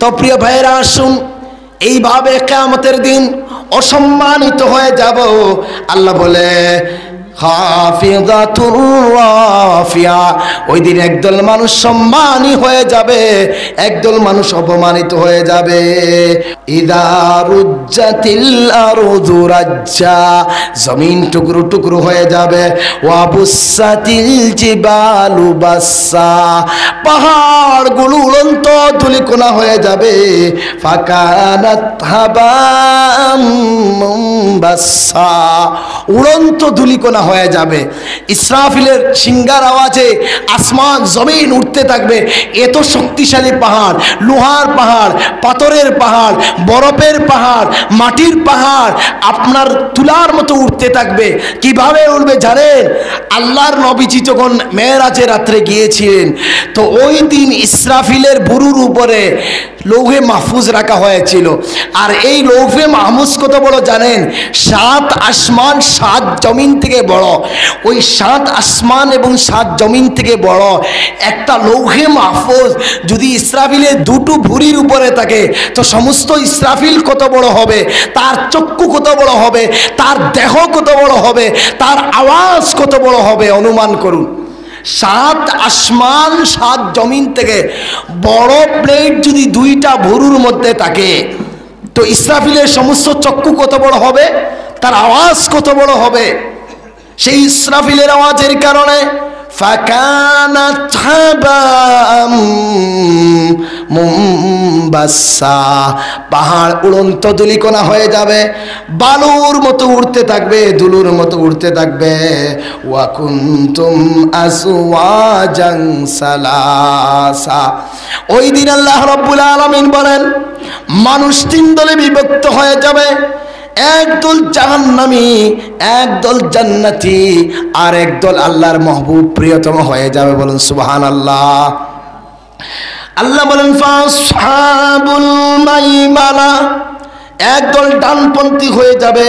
তো প্রিয় ভাইরা আসুন, এইভাবে কিয়ামতের দিন অসম্মানিত হয়ে যাব। আল্লাহ বলে খাফিদাতুর রাফিয়া, ওই দিন একদল মানুষ সম্মানী হয়ে যাবে, একদল মানুষ অপমানিত হয়ে যাবে। ইদা রুজ্জাতিল আরদু রাজ্জা, জমিন টুকরো টুকরো হয়ে যাবে। ওয়া বুসাতিল জিবালু বাসসা, পাহাড়গুলো উড়ন্ত ধূলিকণা হয়ে যাবে। ফাকানাত হাবাম মুনবাসসা, উড়ন্ত ধূলিকণা হয়ে যাবে। ইসরাফিলের সিংহার আওয়াজে আসমান জমিন উঠতে থাকবে। এত শক্তিশালী পাহাড়, লোহার পাহাড়, পাথরের পাহাড়, বরফের পাহাড়, মাটির পাহাড় আপনার তুলার মতো উঠতে থাকবে। কিভাবে উঠবে জানেন? আল্লাহর নবীজি যখন মেরাজে রাত্রে গিয়েছিলেন, তো ওই দিন ইসরাফিলের বুরুর উপরে লৌহে মাহফুজ রাখা হয়েছিল। আর এই লৌহে মাহফুজ কত বড় জানেন? 7 আসমান 7 জমিন থেকে বড়। ওই 7 আসমান এবং 7 জমিন থেকে বড় একটা লৌহে মাহফুজ যদি ইসরাফিলের দুটো ভুঁড়ির উপরে থাকে, তো সমস্ত ইসরাফিল কত বড় হবে, তার চক্ষু কত বড় হবে, তার দেহ কত বড় হবে, তার আওয়াজ কত বড় হবে, অনুমান করুন। 7 আসমান 7 জমিন থেকে বড় প্লেট যদি 2টা ভুরুর মধ্যে থাকে, তো ইসরাফিলের সমস্ত চক্ষু কত বড় হবে, তার আওয়াজ কত বড় হবে। সেই ইসরাফিলের আওয়াজের কারণে ফাকানাত হাবাম মুনবাসসা, পাহাড় উড়ন্ত ধূলিকণা হয়ে যাবে, বালুর মতো উড়তে থাকবে, ধুলোর মতো উড়তে থাকবে। ওয়া কুনতুম আসওয়াজান সালাসা, ওই দিন আল্লাহ রাব্বুল আলামিন বলেন মানুষ 3 দলে বিভক্ত হয়ে যাবে। একদল জাহান্নামী, একদল জান্নাতি, আর একদল আল্লাহর মাহবুব প্রিয়তম হয়ে যাবে। বলুন সুবহানাল্লাহ। আল্লাহ বলেন ফাসহাবুল মাইমানা, একদল ডানপন্থী হয়ে যাবে,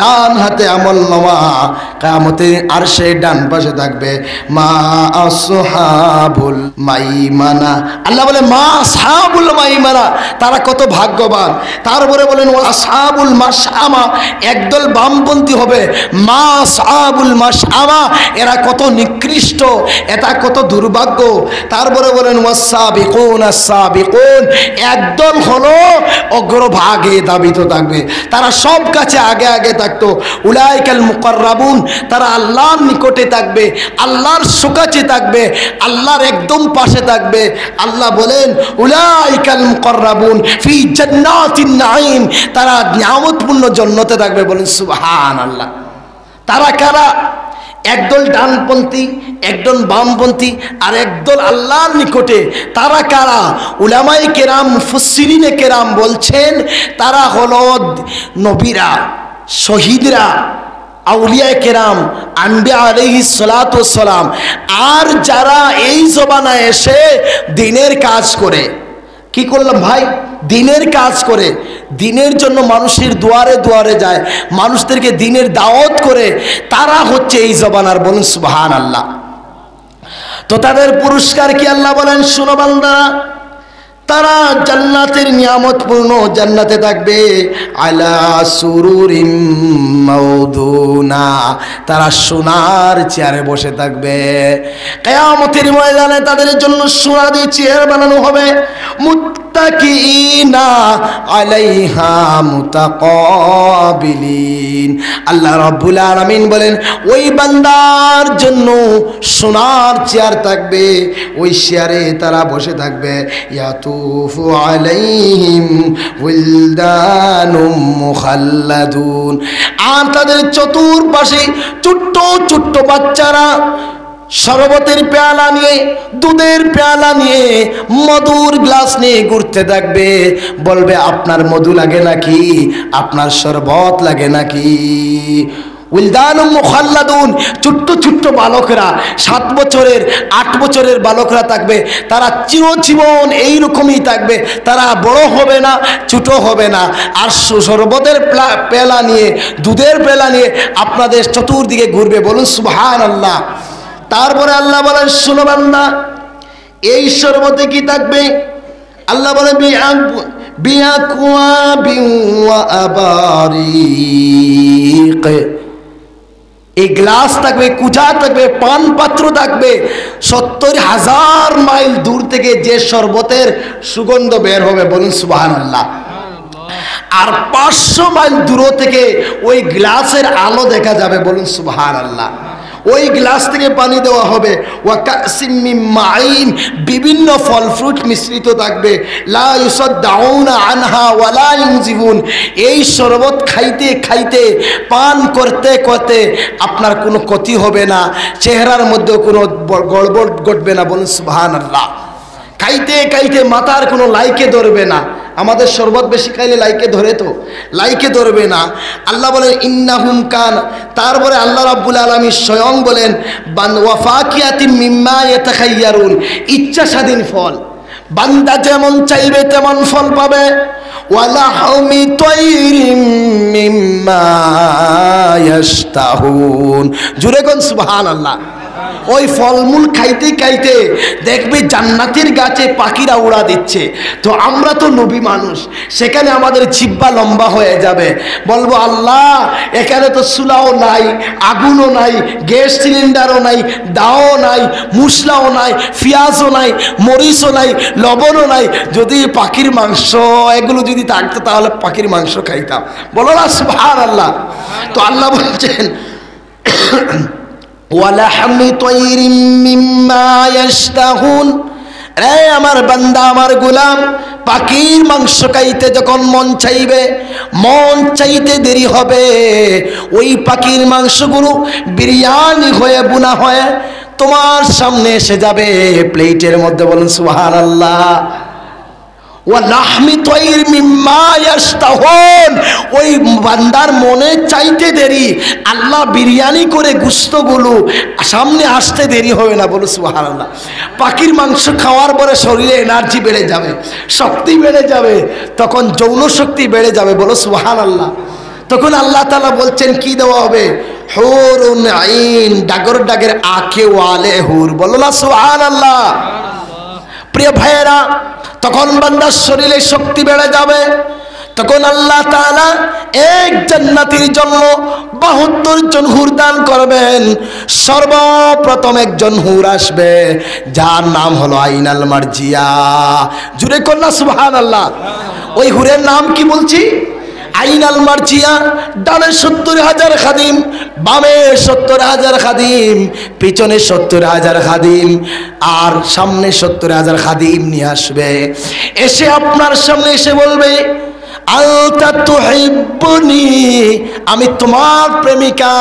ডান হাতে আমলনামা, কিয়ামতের আরশে ডান পাশে থাকবে। মা আসহাবুল মাইমানা, আল্লাহ বলে মা আসহাবুল মাইমানা, তারা কত ভাগ্যবান। তারপরে বলেন আসহাবুল মাশআমা, একদল বামপন্থী হবে। মা আসহাবুল মাশআমা, এরা কত নিকৃষ্ট, এটা কত দুর্ভাগ্য। তারপরে বলেন ওয়াসাবিকুন আসাবিকুন, একদল হলো অগ্রভাগে দাবিত থাকবে, তারা সব কাছে আগে আগে থাকতো। উলাইকাল মুকাররাবুন, তারা আল্লাহর নিকটে থাকবে, আল্লাহর সুকাছে থাকবে, আল্লাহর একদম পাশে থাকবে। আল্লাহ বলেন উলাইকাল মুকাররাবুন ফি জান্নাতিন নাঈম, তারা নিয়ামতপূর্ণ জান্নাতে থাকবে। বলেন সুবহানাল্লাহ। তারা কারা? একদল ডানপন্থী, একদল বামপন্থী, আর একদল আল্লাহর নিকটে। তারা কারা? উলামায়ে কেরাম, মুফাসসিরিনে কেরাম বলছেন তারা হলো নবীরা, শহীদরা, আউলিয়ায়ে কেরাম, আম্বিয়া আলাইহিস সালাতু ওয়াস সালাম, আর যারা এই জমানায় এসে দিনের কাজ করে। কি করলাম ভাই? দিনের কাজ করে, দিনের জন্য মানুষের দুয়ারে দুয়ারে যায়, মানুষদেরকে দিনের দাওয়াত করে, তারা হচ্ছে এই জমানার। বলুন সুবহানাল্লাহ। তো তাদের পুরস্কার কি? আল্লাহ বলেন শোনো বান্দারা, তারা জান্নাতের নিয়ামতপূর্ণ জান্নাতে থাকবে। আলা সুরুরিম মাউদুনা, তারা সোনার চেয়ারে বসে থাকবে। কিয়ামতের ময়দানে তাদের জন্য সোনা দিয়ে চেয়ার বানানো হবে। মুত্তাকিনা আলাইহা মুতাকাবিলিন, আল্লাহ রাব্বুল আলামিন বলেন ওই বান্দার জন্য সোনার চেয়ার থাকবে, ওই চেয়ারে তারা বসে থাকবে। ইয়াতুফু আলাইহিম উলদানুম মুখাল্লাদুন, আর তাদের চতুর্পাশে ছোট্ট ছোট্ট বাচ্চারা শরবতের পেয়ালা নিয়ে, দুধের পেয়ালা নিয়ে, মধুর গ্লাস নিয়ে ঘুরতে থাকবে। বলবে আপনার মধু লাগে নাকি, আপনার শরবত লাগে নাকি? উলদানুম মুখাল্লাদুন, ছোট্ট ছোট্ট বালকরা, 7 বছরের 8 বছরের বালকরা থাকবে। তারা চিরজীবন এইরকমই থাকবে, তারা বড় হবে না, ছোট হবে না। আর শরবতের পেলা নিয়ে, দুধের পেলা নিয়ে আপনাদের চতুর্দিকে ঘুরবে। বলুন সুবহানাল্লাহ। তারপরে আল্লাহ বলেন শোনো বান্দা, এই শরবতে কি থাকবে? আল্লাহ বলে বিআকওয়াবিন ওয়া আবারিক, এই গ্লাস থাকবে, কুচা থাকবে, পান পাত্র থাকবে। 70,000 মাইল দূর থেকে যে শরবতের সুগন্ধ বের হবে, বলুন সুবহানাল্লাহ। আর 500 মাইল দূর থেকে ওই গ্লাসের আলো দেখা যাবে, বলুন সুবহানাল্লাহ। ওই গ্লাস থেকে পানি দেওয়া হবে। ওয়া কাসিম মিন মাইন, বিভিন্ন ফল ফ্রুট মিশ্রিত থাকবে। লা ইউসাদ্দাউনা আনহা ওয়া লা ইউনজিবুন, এই শরবত খাইতে খাইতে, পান করতে করতে আপনার কোনো ক্ষতি হবে না, চেহারার মধ্যে কোনো গড়বড় ঘটবে না, বলুন সুবহানাল্লাহ। খাইতে খাইতে মাথার কোনো লাইকে ধরবে না। আমাদের শরবত বেশি খাইলে লাইকে ধরে, তো লাইকে ধরবে না। আল্লাহ বলেন ইন্নাহুম কান, তারপরে আল্লাহ রাব্বুল আলামিন স্বয়ং বলেন ওয়া ফাকিয়াতিম মিম্মা ইয়াতাখাইয়ারুন, ইচ্ছা স্বাধীন ফল, বান্দা যেমন চাইবে তেমন ফল পাবে। ওয়া লাহমি তায়রিম মিম্মা ইয়াশতাহুন, জুরে কোন সুবহানাল্লাহ। ওই ফলমূল খাইতে খাইতে দেখবে জান্নাতের গাছে পাখিরা উড়া দিচ্ছে। তো আমরা তো নবী মানুষ, সেখানে আমাদের জিহ্বা লম্বা হয়ে যাবে, বলবো আল্লাহ এখানে তো চুলাও নাই, আগুনও নাই, গ্যাস সিলিন্ডারও নাই, দাও নাই, মশলাও নাই, পেঁয়াজও নাই, মরিচও নাই, লবণও নাই। যদি পাখির মাংস এগুলো যদি থাকতো তাহলে পাখির মাংস খাইতাম, বলো না সুবহানাল্লাহ। তো আল্লাহ বলছেন ওয়ালাহমি তায়রিম মিম্মা ইয়াশতাহুন, রে আমার বান্দা, আমার গোলাম, পাখির মাংস খাইতে যখন মন চাইবে, মন চাইতে দেরি হবে, ওই পাখির মাংসগুলো বিরিয়ানি হয়ে বুনা হয়ে তোমার সামনে এসে যাবে প্লেটের মধ্যে, বলুন সুবহানাল্লাহ। ওয়া লাহমি তায়র মিম্মা ইয়াশতাহুন, ওই বান্দার মনে চাইতে দেরি, আল্লাহ বিরিয়ানি করে গোশতগুলো সামনে আসতে দেরি হবে না, বলো সুবহানাল্লাহ। পাখির মাংস খাওয়ার পরে শরীরে এনার্জি বেড়ে যাবে, শক্তি বেড়ে যাবে, তখন যৌন শক্তি বেড়ে যাবে, বলো সুবহানাল্লাহ। তখন আল্লাহ তাআলা বলছেন কি দেওয়া হবে, হুরুন আইন, ডাগর ডাগের আঁখে ওয়ালে হুর, বলো না সুবহানাল্লাহ। প্রিয় ভাইয়েরা, তখন বান্দার শরীরে শক্তি বেড়ে যাবে। তখন আল্লাহ তাআলা এক জান্নাতীর জন্য 72 জন হুর দান করবেন। সর্বপ্রথম একজন হুর আসবে, যার নাম হলো আইনাল মারজিয়া, জুরে কন্যা সুবহানাল্লাহ। ওই হুরের নাম কি বলছি? আইনাল মারজিয়া। ডানে 70,000 খাদিম, বামে 70,000 খাদিম, পিছনে 70,000 খাদিম, আর সামনে 70,000 খাদিম নিয়ে আসবে। এসে আপনার সামনে এসে বলবে আনতা তুহিব্বুনি, আমি তোমার প্রেমিকা,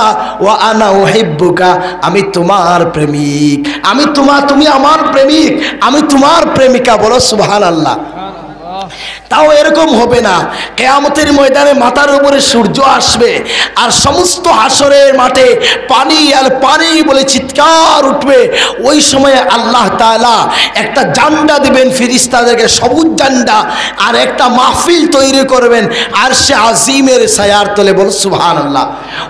ওয়া আনা উহিব্বুকা, আমি তোমার প্রেমিক, তুমি আমার প্রেমিক, আমি তোমার প্রেমিকা, বলো সুবহানাল্লাহ। তাও এরকম হবে না, কিয়ামতের ময়দানে মাথার উপরে সূর্য আসবে আর সমস্ত হাসরের মাঠে পানি আর পানি বলে চিৎকার উঠবে। ওই সময়ে আল্লাহ তাআলা একটা জান্ডা দিবেন ফেরেশতাদেরকে, সবুজ জান্ডা, আর একটা মাহফিল তৈরি করবেন আরশে আজিমের ছায়ার তলে, বল সুবহানাল্লাহ।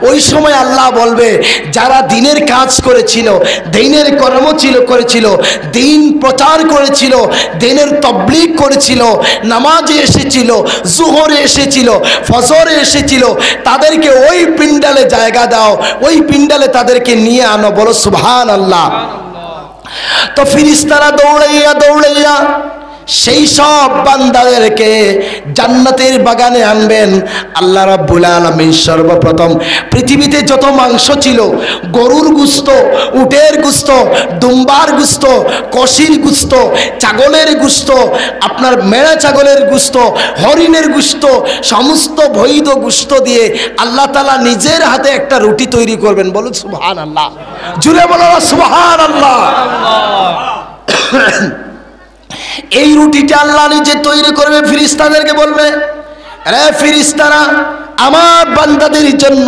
ওই সময় আল্লাহ বলবে যারা দিনের কাজ করেছিল, দ্বীনের কর্ম করেছিল, দ্বীন প্রচার করেছিল, দ্বীনের তাবলীগ করেছিল, নামাজে এসেছিল, জোহরে এসেছিল, ফজরে এসেছিল, তাদেরকে ওই পিন্ডালে জায়গা দাও, ওই পিন্ডালে তাদেরকে নিয়ে আনো, বলো সুবহানাল্লাহ। তো ফেরেশতারা দৌড়াইয়া সেই সব বান্দাদেরকে জান্নাতের বাগানে আনবেন। আল্লাহ রাব্বুল আলামিন সর্বপ্রথম পৃথিবীতে যত মাংস ছিল, গরুর গোশত, উটের গোশত, দুম্বার গোশত, কষির গোশত, ছাগলের গোশত, আপনার মেড়া ছাগলের গোশত, হরিণের গোশত, সমস্ত বৈধ গোশত দিয়ে আল্লাহ তাআলা নিজের হাতে একটা রুটি তৈরি করবেন, বলুন সুবহানাল্লাহ। জুড়ে বলো সুবহানাল্লাহ। এই রুটিটা আল্লাহ নিজে তৈরি করবে, ফেরেশতাদেরকে বলবে আরে ফেরেশতারা, আমার বান্দাদের জন্য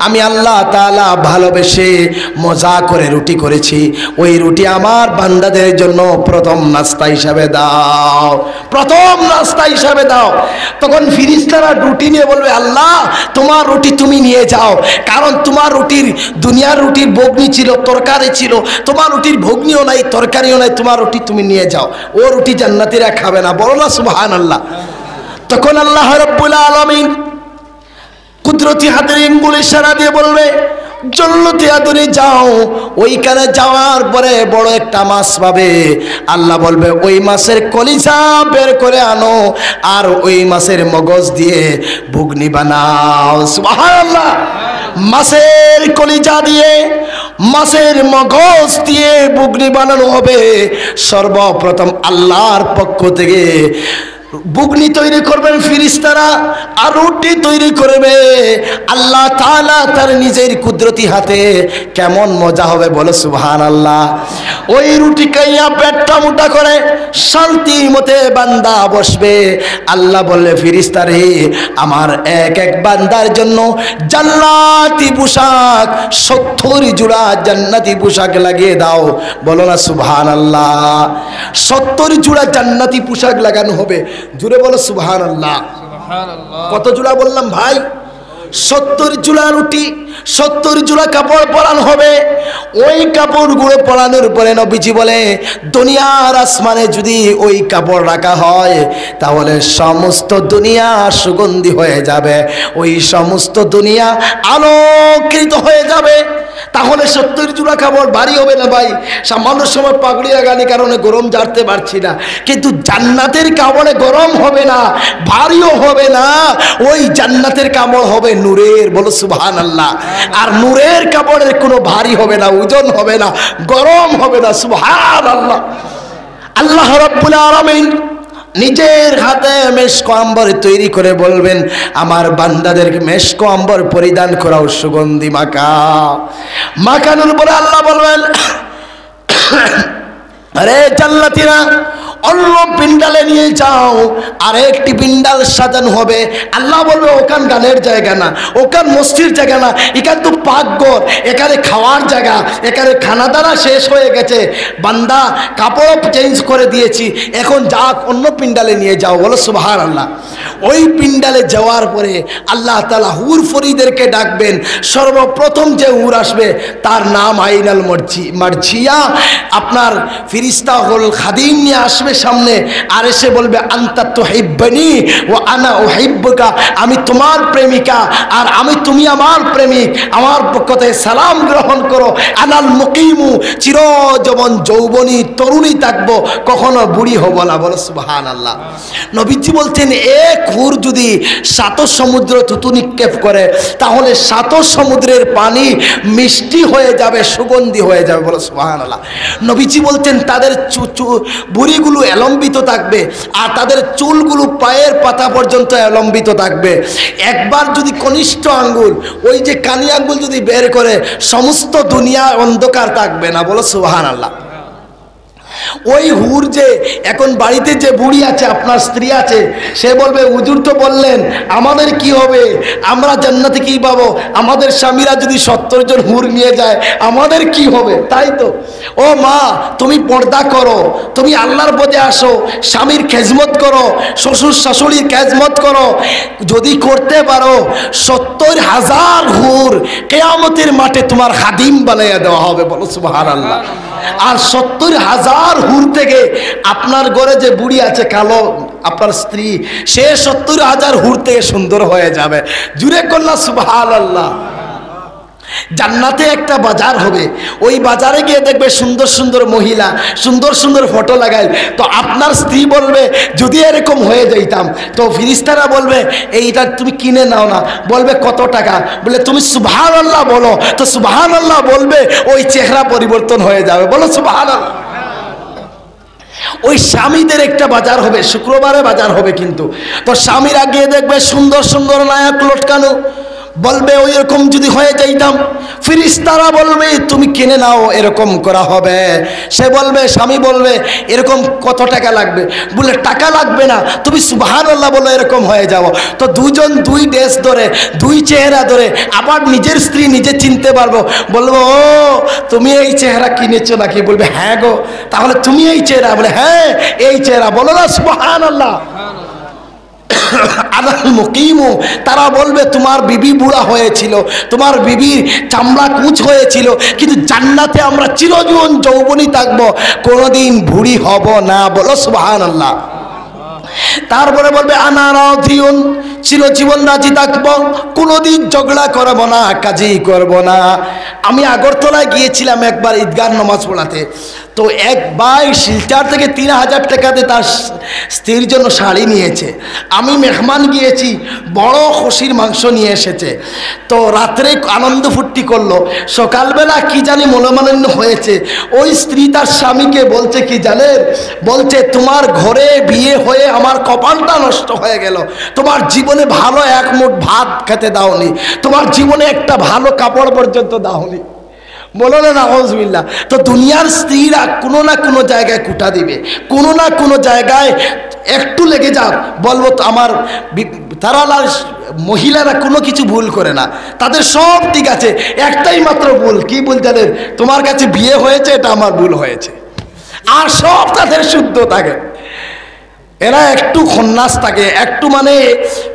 আমি আল্লাহ তাআলা ভালোবেসে মজা করে রুটি করেছি, ওই রুটি আমার বান্দাদের জন্য প্রথম নাস্তা হিসাবে দাও, প্রথম নাস্তা হিসাবে দাও। তখন ফেরেশতারা রুটি নিয়ে বলবে, আল্লাহ তোমার রুটি তুমি নিয়ে যাও, কারণ তোমার রুটির, দুনিয়ার রুটির ভগ্নি ছিল, তরকারি ছিল, তোমার রুটির ভগ্নিও নাই, তরকারিও নাই, তোমার রুটি তুমি নিয়ে যাও, ও রুটি জান্নাতীরা খাবে না। বলো না সুবহানাল্লাহ। তখন আল্লাহ রাব্বুল আলামিন কুদরতি হাতের আঙ্গুলে ইশারা দিয়ে বলবে, জন্নতে আদরে যাও। ওইখানে যাওয়ার পরে বড় একটা মাছ পাবে, আল্লাহ বলবে ওই মাছের কলিজা বের করে আনো, আর ওই মাছের মগজ দিয়ে ঘুগনি বানাও। সুবহানাল্লাহ। মাছের কলিজা দিয়ে, মাছের মগজ দিয়ে ঘুগনি বানানো হবে। সর্বপ্রথম আল্লাহর পক্ষ থেকে বুগনি তৈরি করবেন ফেরেশতারা, আর রুটি তৈরি করবে আল্লাহ তাআলা তার নিজের কুদরতি হাতে। কেমন মজা হবে বলো সুবহানাল্লাহ। ওই রুটি খাইয়া পেটটা মোটা করে শান্তি মতে বান্দা বসবে। আল্লাহ বললে, ফেরেশতারে আমার এক এক বান্দার জন্য জান্নাতি পোশাক 70 জোড়া জান্নাতি পোশাক লাগিয়ে দাও। বলো না সুবহানাল্লাহ। 70 জোড়া জান্নাতি পোশাক লাগানো হবে। জুড়ে বলো সুবহানাল্লাহ। কত জোড়া বললাম ভাই? 70 জোড়া রুটি, 70 জোড়া কাপড় পরানো হবে। ওই কাপড়গুলো পরানোর পরে নবীজি বলে, দুনিয়ার আসমানে যদি ওই কাপড় রাখা হয় তাহলে সমস্ত দুনিয়া সুগন্ধি হয়ে যাবে, ওই সমস্ত দুনিয়া আলোকিত হয়ে যাবে। তাহলে 70 জোড়া কাপড় ভারী হবে না ভাই? সামান্য সময় পাগড়ি লাগানোর কারণে গরম জাড়তে পারছি না, কিন্তু জান্নাতের কাপড়ে গরম হবে না, ভারীও হবে না। ওই জান্নাতের কাপড় হবে নূরের। বলো সুবহানাল্লাহ। আর নূরের কাপড়ের কোনো ভারী হবে না, ওজন হবে না, গরম হবে না। সুবহানাল্লাহ। আল্লাহ রাব্বুল আলামিন নিজের হাতে মেশক আম্বর তৈরি করে বলবেন, আমার বান্দাদেরকে মেশক আম্বর পরিধান করাও, সুগন্ধি মাখাও। মাখানোর পরে আল্লাহ বলবেন, আরে জান্নাতীরা অন্য পিন্ডালে নিয়ে যাও, আর একটি পিন্ডাল সাজানো হবে। আল্লাহ বলবে, ওখান গানের জায়গা না, ওখান মসজিদ জায়গা না, এখান তো পাকঘর, এখানে খাওয়ার জায়গা, এখানে খানা দানা শেষ হয়ে গেছে, বান্দা কাপড় চেঞ্জ করে দিয়েছি, এখন যাক অন্য পিন্ডালে নিয়ে যাও। বলো সুবহানাল্লাহ। ওই পিন্ডালে যাওয়ার পরে আল্লাহ তাআলা হুর ফরিদেরকে ডাকবেন। সর্বপ্রথম যে হুর আসবে তার নাম আইনাল মারজিয়া। আপনার ফেরেশতা হল খাদিম নিয়ে আসবে সামনে, আর এসে বলবে, আনতা তুহিব্বুনি ওয়া আনা উহিব্বুকা, আমি তোমার প্রেমিকা আর তুমি আমার প্রেমিক, আমার পক্ষ থেকে সালাম গ্রহণ করো। আনাল মুকিমু, চিরজীবন যৌবনী তরুণী থাকবো, কখনো বুড়ি হব না। বলো সুবহানাল্লাহ। নবীজি বলছেন, এক হুর যদি 7 সমুদ্র থুতু নিক্ষেপ করে তাহলে 7 সমুদ্রের পানি মিষ্টি হয়ে যাবে, সুগন্ধি হয়ে যাবে। বলো সুবহানাল্লাহ। নবীজি বলছেন, তাদের বুড়িগুলো এলম্বিত থাকবে, আর তাদের চুলগুলো পায়ের পাতা পর্যন্ত এলম্বিত থাকবে। একবার যদি কনিষ্ঠ আঙ্গুল, ওই যে কানি আঙ্গুল যদি বের করে, সমস্ত দুনিয়া অন্ধকার থাকবে না। বলো সুবহানাল্লাহ। ওই হুর যে এখন বাড়িতে যে বুড়ি আছে, আপনার স্ত্রী আছে, সে বলবে, হুজুর তো বললেন আমাদের কি হবে, আমরা জান্নাতে কি পাবো, আমাদের স্বামীরা যদি 70 জন হুর নিয়ে যায় আমাদের কি হবে? তাই তো। ও মা, তুমি পর্দা করো, তুমি আল্লাহর পথে আসো, স্বামীর খেজমত করো, শ্বশুর শাশুড়ির খেজমত করো। যদি করতে পারো 70,000 হুর কিয়ামতের মাঠে তোমার খাদিম বানাইয়া দেওয়া হবে। বলো সুবহানাল্লাহ। আর 70,000 হুর থেকে আপনার ঘরে যে বুড়ি আছে কালো, আপনার স্ত্রী, সে 70,000 হুর থেকে সুন্দর হয়ে যাবে। জুড়ে করলা সুবহানাল্লাহ। জান্নাতে একটা বাজার হবে, ওই বাজারে গিয়ে দেখবে সুন্দর সুন্দর মহিলা, সুন্দর সুন্দর ফটো লাগায়। তো আপনার স্ত্রী বলবে, যদি এরকম হয়ে যাইতাম, তো ফেরেশতারা বলবে, এইটা তুমি কিনে নাও না। বলবে, কত টাকা? বলে, তুমি সুবহানাল্লাহ বলো। তো সুবহানাল্লাহ বলবে, ওই চেহারা পরিবর্তন হয়ে যাবে। বলো সুবহানাল্লাহ। ওই স্বামীদের একটা বাজার হবে, শুক্রবারে বাজার হবে কিন্তু। তো স্বামীরা গিয়ে দেখবে সুন্দর সুন্দর নায়ক লটকানো, বলবে ওই রকম যদি হয়ে যাইতাম, ফেরেশতারা বলবে তুমি কিনে নাও, এরকম করা হবে। সে বলবে, স্বামী বলবে এরকম কত টাকা লাগবে? বলে টাকা লাগবে না, তুমি সুবহানাল্লাহ বলো, এরকম হয়ে যাও। তো দুজন দুই ড্রেস ধরে, দুই চেহারা ধরে, আবার নিজের স্ত্রী নিজে চিনতে পারবো। বলবো ও তুমি এই চেহারা কিনেছো নাকি? বলবে হ্যাঁ গো। তাহলে তুমি এই চেহারা? বলে হ্যাঁ এই চেহারা। বলো না সুবহানাল্লাহ। আলাল মুকিমু, তারা বলবে তোমার বিবি বুড়া হয়েছিল, তোমার বিবির চামড়া কুচ হয়েছিল, কিন্তু জান্নাতে আমরা চিরজীবন যৌবনী থাকবো, কোনোদিন বুড়ি হব না। বলো সুবহানাল্লাহ। তারপরে বলবে আনা রাদিউন, চিরজীবন রাজি থাকবো, কোনোদিন ঝগড়া করবো না, কাজই করবো না। আমি আগরতলায় গিয়েছিলাম একবার ঈদগাহ নামাজ পড়াতে। তো এক ভাই শিলচর থেকে 3000 টাকাতে তার স্ত্রীর জন্য শাড়ি নিয়েছে। আমি মেহমান গিয়েছি, বড় খসির মাংস নিয়ে এসেছে। তো রাত্রে আনন্দ ফুর্তি করলো, সকালবেলা কি জানি মনোমালিন্য হয়েছে। ওই স্ত্রী তার স্বামীকে বলছে কি জানেন? বলছে তোমার ঘরে বিয়ে হয়ে আমার কপালটা নষ্ট হয়ে গেল, তোমার জীবনে ভালো এক মুঠ ভাত খেতে দাওনি, তোমার জীবনে একটা ভালো কাপড় পর্যন্ত দাওনি। বলো না নাউজুবিল্লাহ। তো দুনিয়ার স্ত্রীরা কোনো না কোনো জায়গায় কুটা দিবে, কোনো না কোনো জায়গায় একটু লেগে যাক, বলবো তো আমার তারা মহিলারা কোনো কিছু ভুল করে না, তাদের সব ঠিক আছে, একটাই মাত্র ভুল। কি ভুল জানেন? তোমার কাছে বিয়ে হয়েছে, এটা আমার ভুল হয়েছে, আর সব তাদের শুদ্ধ থাকে। এরা একটু খন্নাস থাকে, একটু মানে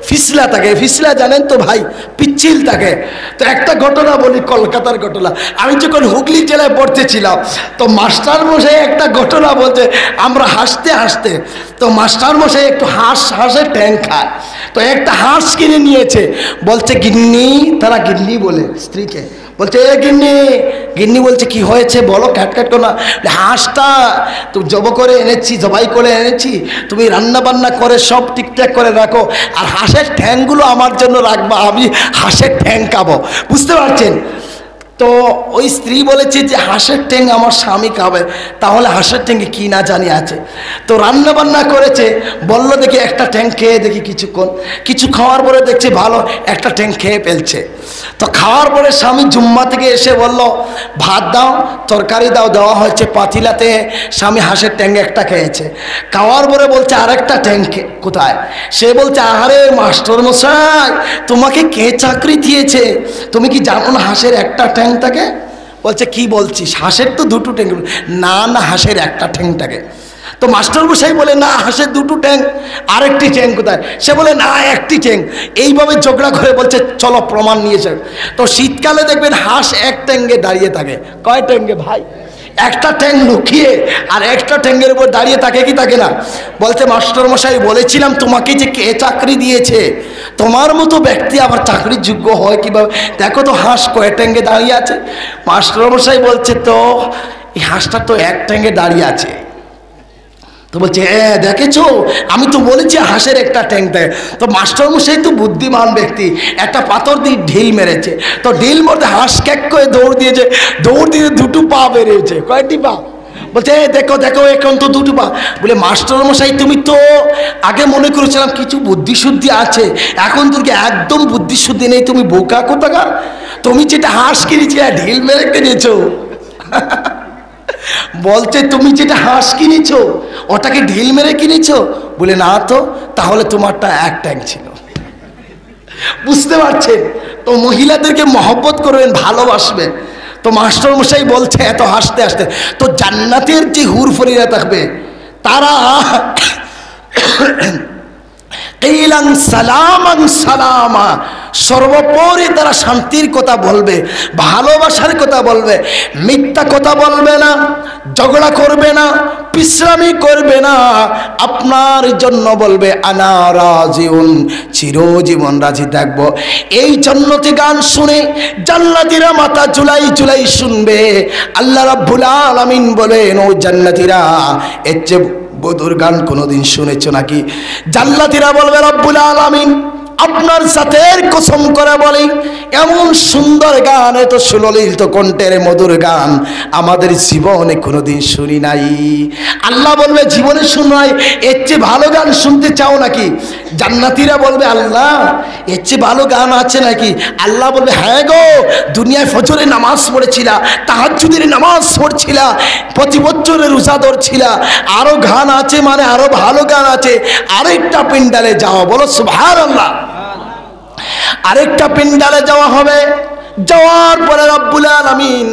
ফিসলা থাকে। ফিসলা জানেন তো ভাই, পিচ্ছিল থাকে। তো একটা ঘটনা বলি, কলকাতার ঘটনা। আমি যখন হুগলি জেলায় পড়তেছিলাম, তো মাস্টার মশাই একটা ঘটনা বলছে, আমরা হাসতে হাসতে, তো মাস্টার মশাই একটু হাঁসের ট্যাং খায়। তো একটা হাঁস কিনে নিয়েছে, বলছে গিন্নি, তারা গিন্নি বলে স্ত্রীকে, বলছে এ গিন্নি। গিন্নি বলছে কি হয়েছে বলো, ক্যাটক্যাট করো না। হাঁসটা তুমি জবাই করে এনেছি, তুমি রান্না বান্না করে সব ঠিকঠাক করে রাখো, আর হাঁসের ঠ্যাংগুলো আমার জন্য রাখবা, আমি হাঁসের ঠ্যাং খাবো। বুঝতে পারছেন? তো ওই স্ত্রী বলেছে যে হাঁসের ঠ্যাং আমার স্বামী খাবে, তাহলে হাঁসের ঠ্যাঙ্গে কি না জানি আছে। তো রান্না বান্না করেছে, বললো দেখি একটা ঠ্যাং খেয়ে দেখি কিছুক্ষণ। কিছু খাওয়ার পরে দেখছে ভালো, একটা ঠ্যাং খেয়ে ফেলছে। তো খাওয়ার পরে স্বামী জুম্মা থেকে এসে বলল ভাত দাও, তরকারি দাও। দেওয়া হয়েছে পাতিলাতে। স্বামী হাঁসের ঠ্যাঙ্গে একটা খেয়েছে, খাওয়ার পরে বলছে আরেকটা ঠ্যাং কোথায়? সে বলছে আরে মাস্টার মশাই, তোমাকে কে চাকরি দিয়েছে? তুমি কি জানো না হাঁসের একটা ঠ্যাং থাকে? বলছে কি বলছিস, হাঁসের তো দুটো ঠ্যাং। না না, হাঁসের একটা ঠ্যাং থাকে। তো মাস্টার মশাই বলে না, হাঁসের দুটো ঠ্যাং, আরেকটি ঠ্যাং কোথায়? সে বলে না, একটি ঠ্যাং। এইভাবে ঝগড়া করে বলছে চলো প্রমাণ নিয়েছে। তো শীতকালে দেখবেন হাঁস এক ঠ্যাঙ্গে দাঁড়িয়ে থাকে। কয় ঠ্যাঙ্গে ভাই? একটা ঠ্যাং লুকিয়ে আর একটা ঠ্যাঙ্গের উপর দাঁড়িয়ে থাকে কি থাকে না? বলতে মাস্টার মশাই বলেছিলাম তোমাকে যে কে চাকরি দিয়েছে, তোমার মতো ব্যক্তি আবার চাকরির যোগ্য হয় কিভাবে? দেখো তো হাঁস কয় ঠ্যাঙ্গে দাঁড়িয়ে আছে। মাস্টার মশাই বলছে তো এই হাঁসটা তো এক ঠ্যাঙ্গে দাঁড়িয়ে আছে। তো বলছে হ্যাঁ দেখেছো, আমি তো বলেছি হাঁসের একটা ঠ্যাং থাকে। তো মাস্টারমশাই তো বুদ্ধিমান ব্যক্তি, একটা পাথর দিয়ে ঢিল মেরেছে। তো ঢিল মধ্যে হাঁস ক্যাক করে দৌড় দিয়েছে, দৌড় দিয়ে দুটো পা বেরিয়েছে। কয়টি পা? বলছে দেখো দেখো, এখন তো দুটো পা। বলে মাস্টারমশাই তুমি তো আগে মনে করেছিলাম কিছু বুদ্ধিশুদ্ধি আছে, এখন তোকে একদম বুদ্ধিশুদ্ধি নেই, তুমি বোকা কোথাকার। তুমি যেটা হাঁস কিনেছিলে ঢিল মেরে কিনেছো। বলছে তুমি যেটা হাঁস কিনেছো ওটাকে ঢিল মেরে কিনেছো? বলে না তো, তাহলে তোমারটা এক ট্যাং ছিল। বুঝতে পারছেন? তো মহিলাদেরকে মহব্বত করবেন, ভালোবাসবেন। তো মাস্টার মশাই বলছে এত হাসতে হাসতে, তো জান্নাতের যে হুরফরিরা থাকবে তারা কিলাং সালামান সালামা, সর্বোপরি তারা শান্তির কথা বলবে, ভালোবাসার কথা বলবে, মিথ্যা কথা বলবে না, ঝগড়া করবে না, বিশ্রামী করবে না, আপনার জন্য বলবে আনা রাজিউন, চিরজীবন রাজি থাকবো। এই জান্নাতি গান শুনে জান্নাতীরা মাথা ঝুলাই ঝুলাই শুনবে। আল্লাহ রাব্বুল আলামিন বলেন ও জান্নাতীরা, এর চেয়ে বদুর গান কোনোদিন শুনেছো নাকি? জান্নাতীরা বলবে রব্বুল আলামিন আপনার জাতের কসম করে বলি এমন সুন্দর গান, এত সুললিত কণ্ঠের মধুর গান আমাদের জীবনে কোনোদিন শুনি নাই। আল্লাহ বলবে জীবনে শুনাই, এর চেয়ে ভালো গান শুনতে চাও নাকি? জান্নাতীরা বলবে আল্লাহ এর চেয়ে ভালো গান আছে নাকি? আল্লাহ বলবে হ্যাঁ গো, দুনিয়ায় ফজরের নামাজ পড়েছিলা, তাহাজ্জুদের নামাজ পড়ছিলা, প্রতি বছরের রোজা ধরছিলা, আরো গান আছে, মানে আরো ভালো গান আছে, আরেকটা পিন্ডালে যাও। বলো সুবহানাল্লাহ। আরেকটা পিন্ডালে যাওয়া হবে। যাওয়ার পরে রব্বুল আলামিন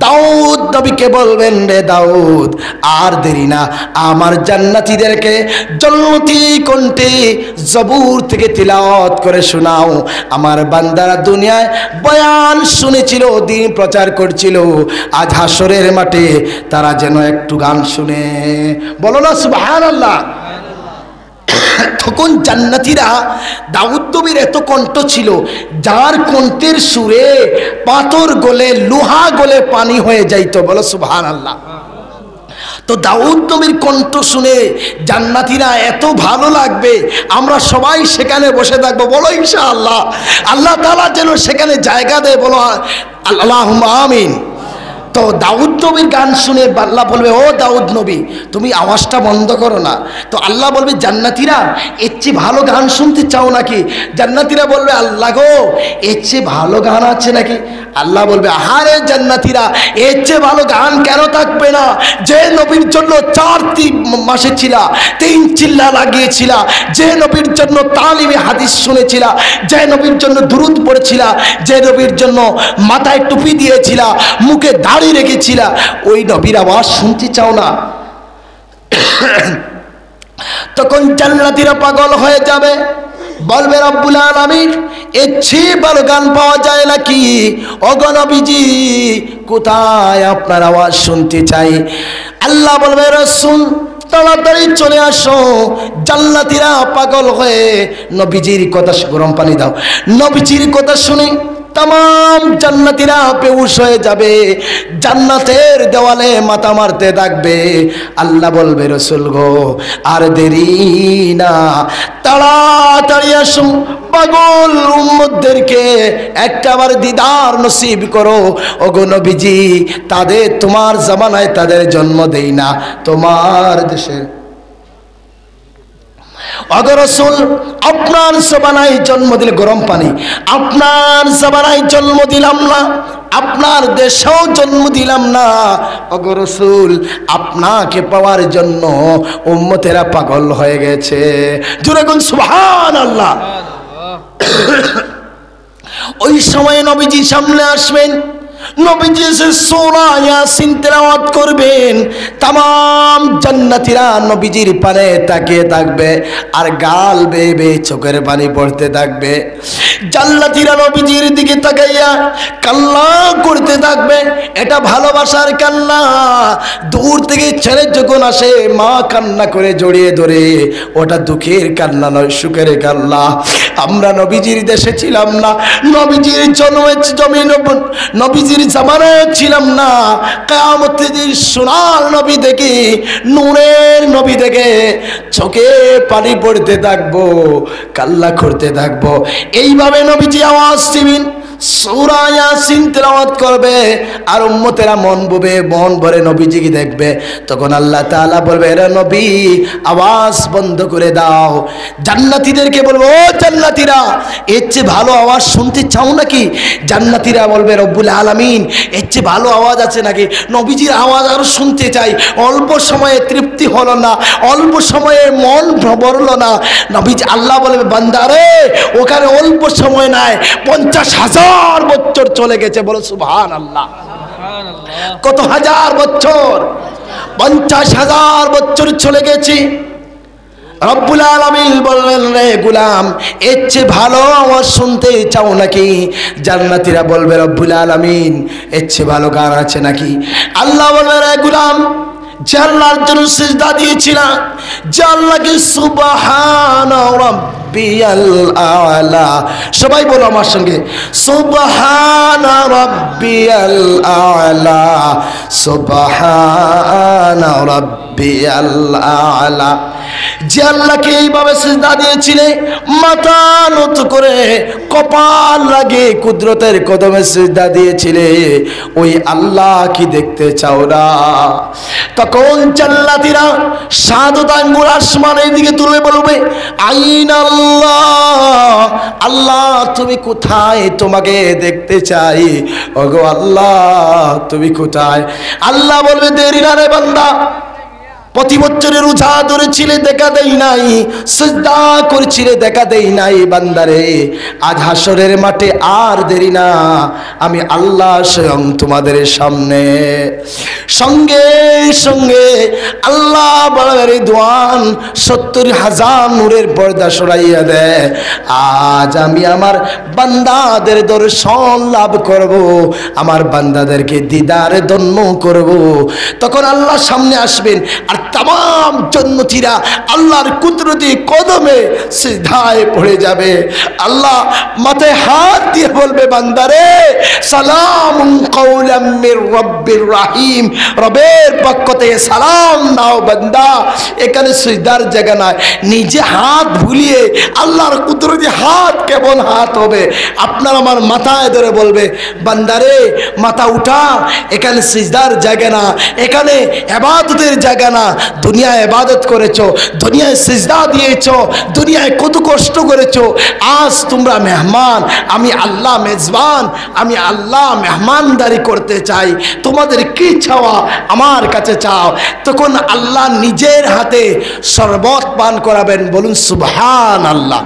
দাউদ নবীকে বলবেন, রে দাউদ আর দেরি না, আমার জান্নাতীদেরকে জান্নাতি কণ্ঠে জবুর থেকে তিলাওয়াত করে শোনাও। আমার বান্দারা দুনিয়ায় বয়ান শুনেছিল, দ্বীন প্রচার করছিল, আজ হাসরের মাঠে তারা যেন একটু গান শুনে। বলো না সুবহানাল্লাহ। তখন জান্নাতীরা, দাউদ নবীর এত কণ্ঠ ছিল, যার কণ্ঠের সুরে পাথর গলে, লোহা গলে পানি হয়ে যাইতো। বলো সুবহানাল্লাহ। তো দাউদ নবীর কণ্ঠ শুনে জান্নাতীরা এত ভালো লাগবে, আমরা সবাই সেখানে বসে থাকবো। বলো ইনশাআল্লাহ। আল্লাহ তাআলা যেন সেখানে জায়গা দেয়। বলো আল্লাহুম্মা আমিন। তো দাউদ নবীর গান শুনে আল্লাহ বলবে, ও দাউদ নবী তুমি আওয়াজটা বন্ধ করো না। তো আল্লাহ বলবে জান্নাতীরা এর চেয়ে ভালো গান শুনতে চাও নাকি? জান্নাতীরা বলবে আল্লাহ গো এর চেয়ে ভালো গান আছে নাকি? আল্লাহ বলবে আহারে জান্নাতীরা, এর চেয়ে ভালো গান কেন থাকবে না? যে নবীর জন্য 4 মাসে ছিলা, 3 চিল্লা লাগিয়েছিলা, যে নবীর জন্য তালিমে হাদিস শুনেছিলা, যে নবীর জন্য দুরূদ পড়েছিলা, যে নবীর জন্য মাথায় টুপি দিয়েছিলা, মুখে দাড়ি রেখেছিলা, ওই নবীর আওয়াজ শুনতে চাও না? তখন জান্নাতীরা পাগল হয়ে যাবে, বলবে রব্বুল আলামিন এর চেয়ে ভালো গান পাওয়া যায় নাকি? ওগো নবীজি কোথায় আপনার আওয়াজ শুনতে চাই? আল্লাহ বলবে রাসূল তাড়াতাড়ি চলে আসো। জান্নাতীরা পাগল হয়ে নবীজির কথা, গরম পানি দাও, নবীজির কথা শুনে तमाम জান্নাতীরা বেহুশ হয়ে যাবে, জান্নাতের দেওয়ালে মাথা মারতে থাকবে। আল্লাহ বলবে রাসূল গো আর দেরি না, তাড়াতাড়ি আসো, পাগল উম্মতদেরকে একটাবার দিদার নসিব করো। ওগো নবীজি তাদের তোমার জামানায় তাদের জন্ম দেই না, তোমার দেশের अगर रसूल আপনার জবানায় জন্ম দিলে গরম পানি, আপনার জবানায় জন্ম দিলাম না, আপনার দেশেও জন্ম দিলাম না, अगर रसूल আপনাকে পাওয়ার জন্য উম্মতেরা পাগল হয়ে গেছে। জোরে বলুন সুবহানাল্লাহ। ওই সময় নবীজি সামনে আসবেন, নবীজি এসে সূরা ইয়াসিন তেলাওয়াত করবেন। तमाम জান্নাতীরা নবীজির পানে তাকিয়ে থাকবে আর গাল বেয়ে বেয়ে চোখের পানি পড়তে থাকবে। জান্নাতীরা নবীজির দিকে তাকাইয়া কান্না করতে থাকবে। এটা ভালোবাসার কান্না। দূর থেকে ছেলে যখন আসে মা কান্না করে জড়িয়ে ধরে, ওটা দুঃখের কান্না নয়, সুখের কান্না। আমরা নবীজির দেশে ছিলাম না, নবীজির জন্মের নবীজির জামানায় ছিলাম না। কিয়ামতের দিন সোনার নবী দেখে, নূরের নবী দেখে চোখে পানি পড়তে থাকবো, কান্না করতে থাকবো। এইভাবে নবীজি আওয়াজ দিবেন, সূরা ইয়াসিন তেলাওয়াত করবে আর উম্মতেরা মন ভরে নবীজিকে দেখবে। তখন আল্লাহ তাআলা বলবে রে নবী আওয়াজ বন্ধ করে দাও। জান্নাতীদেরকে বলবো ও জান্নাতীরা এর চেয়ে ভালো আওয়াজ শুনতে চাও নাকি? জান্নাতীরা বলবে রব্বুল আলামিন এর চেয়ে ভালো আওয়াজ আছে নাকি? নবীজির আওয়াজ আরো শুনতে চাই। অল্প সময়ে তৃপ্তি হলো না, অল্প সময়ে মন ভরলো না। নবীজি আল্লাহ বলবে বান্দারে ওখানে অল্প সময় নাই, 50,000 বছর চলে গেছে। বলো সুবহানাল্লাহ। কত হাজার বছর? 50,000 বছর চলে গেছে। রব্বুল আলামিন বললেন রে গোলাম এর চেয়ে ভালো আওয়াজ শুনতে চাও নাকি? জান্নাতীরা বলবে রব্বুল আলামিন এর চেয়ে ভালো গান আছে নাকি? আল্লাহ বলবে রে গোলাম যে আল্লাহর জন্য সিজদা দিয়েছিলাম, যে আল্লাহকে সুবহানা রাব্বিয়াল আলা, সবাই বলো আমার সঙ্গে সুবহানা রাব্বিয়াল আলা, সুবহানা রাব্বিয়াল আলা। যে আল্লাহকে এইভাবে সিজদা দিয়েছিলে, মাথা নত করে কপাল লাগে কুদরতের কদমে সিজদা দিয়েছিলে, ওই আল্লাহ কি দেখতে চাও না? তখন জান্নাতীরা সাদত আঙ্গুল আসমানের দিকে তুলে বলবে, আইনা আল্লাহ, আল্লাহ তুমি কোথায়? তোমাকে দেখতে চাই। ওগো আল্লাহ তুমি কোথায়? আল্লাহ বলবে, দেরি না রে বান্দা, প্রতি বছরের রোজা ধরেছিলে দেখা দেই নাই, সিজদা করেছিলে দেখা দেই নাই, বান্দারে আজ হাসরের মাঠে আর দেরি না, আমি আল্লাহ স্বয়ং তোমাদের সামনে। সঙ্গে সঙ্গে আল্লাহ বড় দোয়ান ৭০,০০০ নূরের পর্দা সরাইয়া দেয়। আজ আমি আমার বান্দাদের দর্শন লাভ করব, আমার বান্দাদেরকে দিদারে ধন্য করব। তখন আল্লাহ সামনে আসবেন, আর তাম জান্নাতীরা আল্লাহর কুদরতি কদমে সিজদায় পড়ে যাবে। আল্লাহ মাথায় হাত দিয়ে বলবে, বান্দারে সালামুন কাওলাম মির রাব্বির রহিম, রবের পক্ষ থেকে সালাম নাও বান্দা। এখানে সিজদার জায়গা নয়, নিজে হাত ভুলিয়ে আল্লাহর কুদরতি হাত কেমন হাত হবে আপনার আমার মাথায় ধরে বলবে, বান্দারে মাথা উঠা, এখানে সিজদার জায়গা না, এখানে ইবাদতের জায়গা না। দুনিয়ায় ইবাদত করেছো, দুনিয়ায় সিজদা দিয়েছো, দুনিয়ায় কত কষ্ট করেছো, আজ তোমরা মেহমান, আমি আল্লাহ মেজবান, আমি আল্লাহ মেহমানদারি করতে চাই, তোমাদের কি চাওয়া আমার কাছে চাও। তখন আল্লাহ নিজের হাতে শরবত পান করাবেন, বলুন সুবহানাল্লাহ।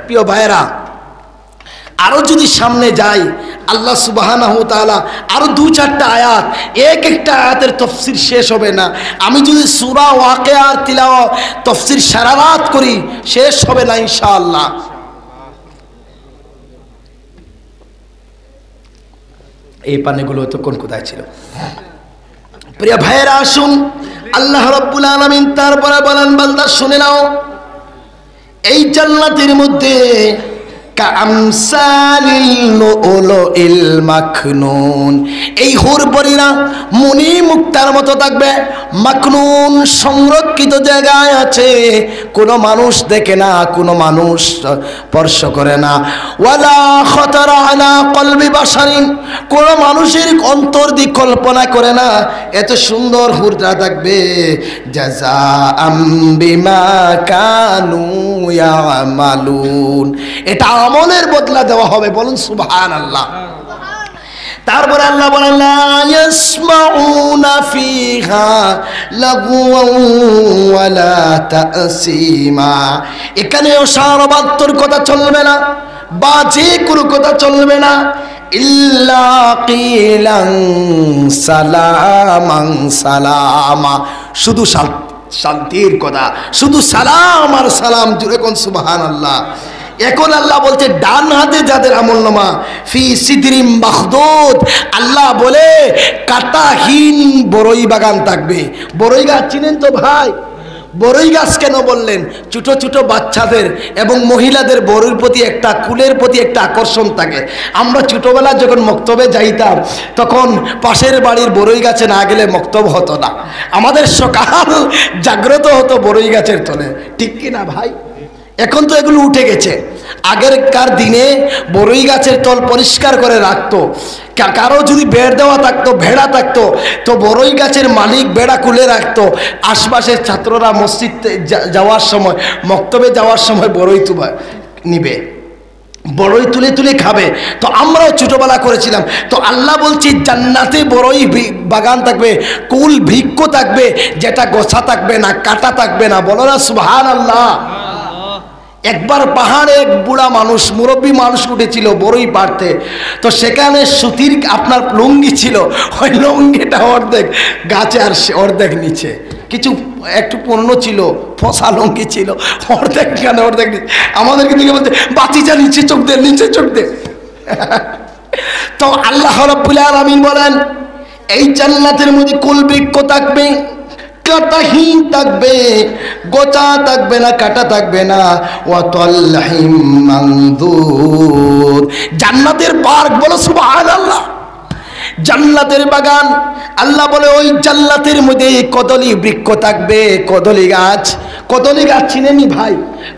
প্রিয় ভাইরা, আরো যদি সামনে যাই, আল্লাহ সুবহানাহু ওয়া তাআলা আরো ২-৪টা আয়াত, এক একটা আয়াতের তাফসীর শেষ হবে না। আমি যদি সূরা ওয়াকিয়ার তিলাওয়াত তাফসীর সারা রাত করি, শেষ হবে না ইনশাআল্লাহ। এই পানিগুলো তখন কোথায় ছিল? প্রিয় ভাইয়েরা, আসুন আল্লাহ রাব্বুল আলামিন তারপরে বলেন, বান্দা শুনে নাও, এই জান্নাতের মধ্যে কামসালিল লুলুল মাখনুন, এই হুরপরীরা মণি মুক্তার মতো থাকবে, মাখনুন সংরক্ষিত জায়গায় আছে, কোনো মানুষ দেখে না, কোনো মানুষ স্পর্শ করে না। ওয়ালা খাতারা আলা কলবি বাশারিন, কোনো মানুষের অন্তর দিয়ে কল্পনা করে না, এত সুন্দর হুররা থাকবে। জাযাআম বিমা কানু ইয়ামালুন, এটা আমলের বদলা দেওয়া হবে, বলুন সুবহানাল্লাহ। তারপরে আল্লাহ বলেন, লা ইয়াসমাউনা ফিহা লাগওয়ান ওয়ালা তাসীমা, এখানে অসারবাত্তর কথা চলবে না, বাজে কোনো কথা চলবে না। ইল্লা কিলান সালামান সালামা, শুধু শান্তির কথা, শুধু সালাম আর সালাম, জুড়ে কোন সুবহানাল্লাহ। এখন আল্লাহ বলছে, ডান হাতে যাদের আমলনামা ফি সিদরিম মাখদুদ, আল্লাহ বলে কাঁটাহীন বড়ই বাগান থাকবে। বড়ই গাছ চিনেন তো ভাই? বড়ই গাছ কেন বললেন? ছোট ছোট বাচ্চাদের এবং মহিলাদের বড়ির প্রতি একটা, কুলের প্রতি একটা আকর্ষণ থাকে। আমরা ছোটবেলা যখন মক্তবে যাইতাম, তখন পাশের বাড়ির বড়ই গাছে না গেলে মক্তব হতো না, আমাদের সকাল জাগ্রত হতো বড়ই গাছের তলে, ঠিক কিনা ভাই? এখন তো এগুলো উঠে গেছে। আগেরকার দিনে বড়ই গাছের তল পরিষ্কার করে রাখতো, কারো যদি বেড় দেওয়া থাকতো, ভেড়া থাকতো, তো বড়ই গাছের মালিক বেড়া খুলে রাখতো। আশপাশের ছাত্ররা মসজিদ যাওয়ার সময়, মক্তবে যাওয়ার সময় বড়ই নিবে, বড়ই তুলে তুলে খাবে। তো আমরাও ছোটবেলা করেছিলাম। তো আল্লাহ বলছি, জান্নাতে বড়ই বাগান থাকবে, কুল বৃক্ষ থাকবে, যেটা গোছা থাকবে না, কাটা থাকবে না, বলো না সুবহানাল্লাহ। একবার পাহাড়ে এক বুড়া মানুষ, মুরব্বী মানুষ উঠেছিল বড়ই পাড়তে। তো সেখানে সুতির আপনার লুঙ্গি ছিল, ওই লুঙ্গিটা অর্ধেক গাছে আর অর্ধেক নিচে, কিছু একটু পুরনো ছিল, ফসা লুঙ্গি ছিল, অর্ধেক এখানে অর্ধেক নিচে। আমাদেরকে দিকে বলতে, বাতিজা নিচে চোখ দে, নিচে চোখ দে। তো আল্লাহ রাব্বুল আলামিন বলেন, এই জান্নাতের মধ্যে কুল বৃক্ষ থাকবে, কাঁটাহীন থাকবে, গোটা থাকবে না, কাটা থাকবে না। ওয়াতালহিম মানদুদ, জান্নাতের পার্ক, বলো সুবহানাল্লাহ। জান্নাতের বাগান। আল্লাহ বলে ওই জান্নাতের মধ্যে কদলী বৃক্ষ থাকবে, কদলী গাছ। কদলী গাছ চিনেনি ভাই?